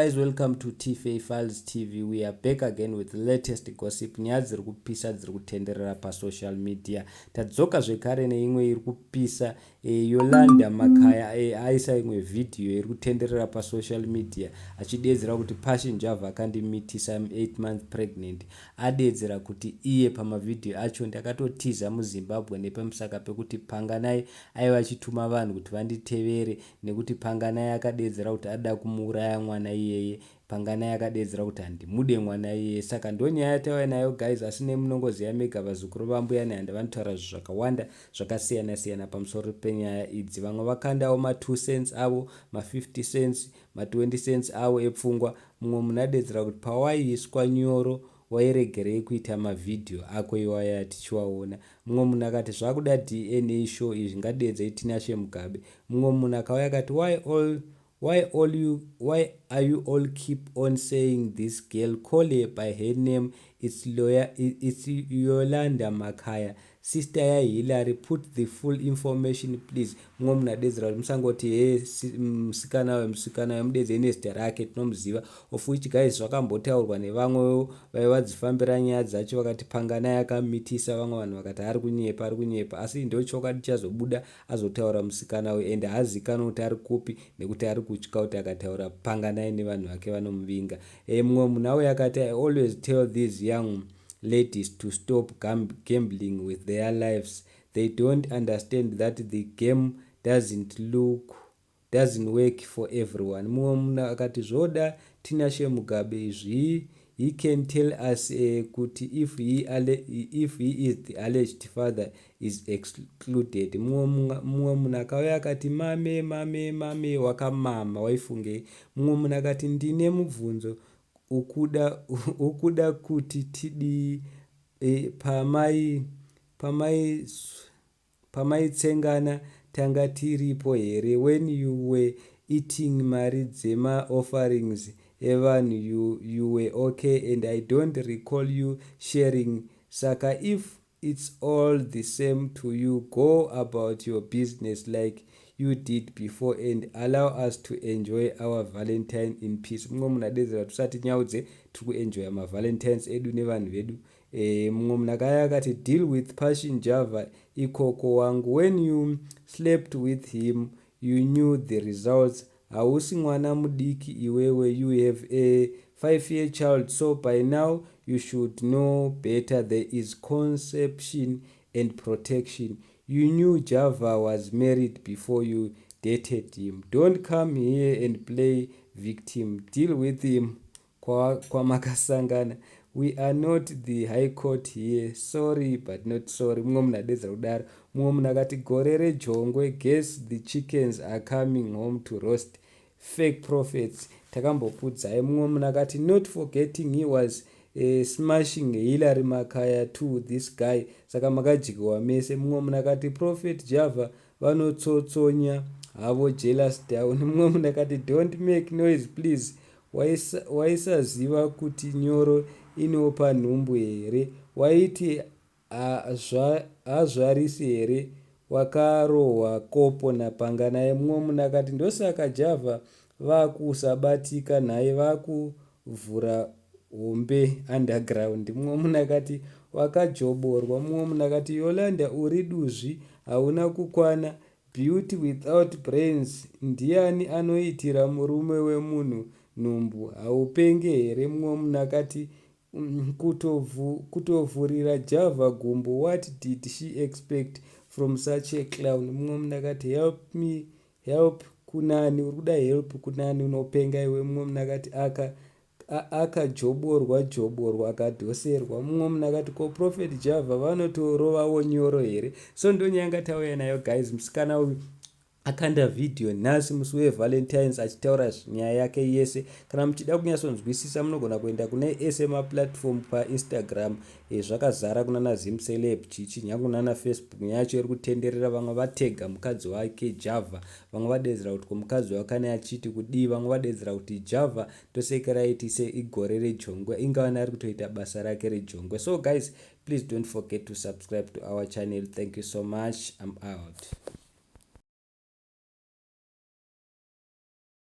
Guys, welcome to TFA Files TV. We are back again with the latest gossip. Nyaya dziri kupisa dziri kutenderera pasocial media. Tadzoka zvekare neimwe iri kupisa Yollanda Makaya aisa imwe video iri kutenderera pasocial media achidedzera kuti passenger akamumitisa 8 months pregnant. Adedzera kuti iye pamavideo acho ndakatotiza muZimbabwe nepamusaka pekuti Panganai aiva achituma vanhu kuti vanditevere nekuti Panganai akadedzera kuti ada kumuuraya mwana iyeye. Panganai akadedzera kuti handimude mwana iyeye. Saka ndonyaya yatauya nayo guys, asi nemunongoziva mega vazukuru vambuya nehanda vanotaura zvakawanda zvakasiyana siyana pamusoro penyaya idzi. Vamwe vakandawo ma2 cents avo, ma50 cents, ma20 cents avo epfungwa. Mumwe munhu adedzera kuti pawaiiswa nyoro wairegerei kuita mavideo ako iwaya tichiwaona. Mumwe munhu akati zvakuda DNA show izvi ngadedzei Tinashe Mugabe. Mumwe munhu akauya akati why are you all keep on saying this girl? Call her by her name. It's Yollanda Makaya, sister ya Hillary. Put the full information please. Mumwe munhu adedzera kuti musangoti musikana mudedzei nezita rake, tinomuziva. Of which guys zvakambotaurwa nevamwewo vaivadzifambira nyaya dzacho vakati Panganai akamumitisa. Vamwe vanhu vakati ari kunyepa, asi ndochokwadi chazobuda azotaura musikana we, ende hazikanwa kuti ari kupi nekuti ari kutya kuti akataura Panganai nevanhu vake vanomuvinga. Mumwe munhu auya akati I always tell these young ladies to stop gambling with their lives. They don't understand that the game doesn't work for everyone. Mumwe munhu akati zvoda Tinashe Mugabe izvi, he can tell us kuti if he is the alleged father is excluded. Mumwe munhu akauya akati mame wakamama waifungei. Mumwe munhu akati ndine mubvunzo ukuda kuti tidi pamaitsengana tanga tiripo here when you were eating mari dzema offerings evanhu you were okay and I don't recall you sharing. Saka if it's all the same to you, go about your business like you did before and allow us to enjoy our Valentine in peace. Mumwe munhu adedzera tusati nyaudze tiri kuenjoya mavalentines edu nevanhu vedu. Mumwe munhu akaya akati deal with passion Java ikoko wangu, when you slept with him you knew the results. Hausi mwana mudiki iwewe, you have a 5-year child, so by now you should know better. There is conception and protection. You knew Java was married before you dated him. Don't come here and play victim. Deal with him kwa makasangana. We are not the high court here. Sorry but not sorry. Mumwe munhu adedzera kudaro. Mumwe munhu akati gore rejongwe, guess the chickens are coming home to roast. Fake prophets. Takambopudzai. Mumwe munhu akati not forgetting he was smashing Hillary Makaya too, this guy. Saka makajigwa mese. Mumwe munhu akati prophet Java vanotsotsonya havo jealous down. Mumwe munhu akati don't make noise please. Waisaziva kuti nyoro inopa nhumbu here? Waiti hazvarisi here? Wakarohwa kopo naPanganai. Mumwe munhu akati ndosaka Java vakusabatika naye vakuvhura hombe underground. Mumwe munhu akati wakajoborwa. Mumwe munhu akati Yollanda uri duzvi hauna kukwana. Beauty without brains. Ndiani anoitira murume wemunhu nhumbu? Haupenge here? Mumwe munhu akati kutovhurira Java gumbo. What did she expect from such a clown? Mumwe munhu akati help kunani? Uri kuda help kunani? Unopenga iwe. Mumwe munhu akati akajoborwa akadhoserwa. Mumwe munhu akati ko prophet Java vanotorovawo nyoro here? So ndonyanga tauya nayo guys. Musikana uyu akanda video nhasi musi wevalentines achitaura nyaya yake yese. Kana muchida kunyatsonzwisisa munogona kuenda kune SMA platform paInstagram, zvakazara kunana Zimceleb chichi, nyangunana Facebook yacho iri kutenderera. Vamwe vatega mukadzi wake Java, vamwe vadedzera kuti mukadzi wake kana achiti kudii, vamwe vadedzera kuti Java tosekeraitise igore rejongwe, ingava ari kutoita basa rake rejongwe. So guys, please don't forget to subscribe to our channel. Thank you so much. I'm out.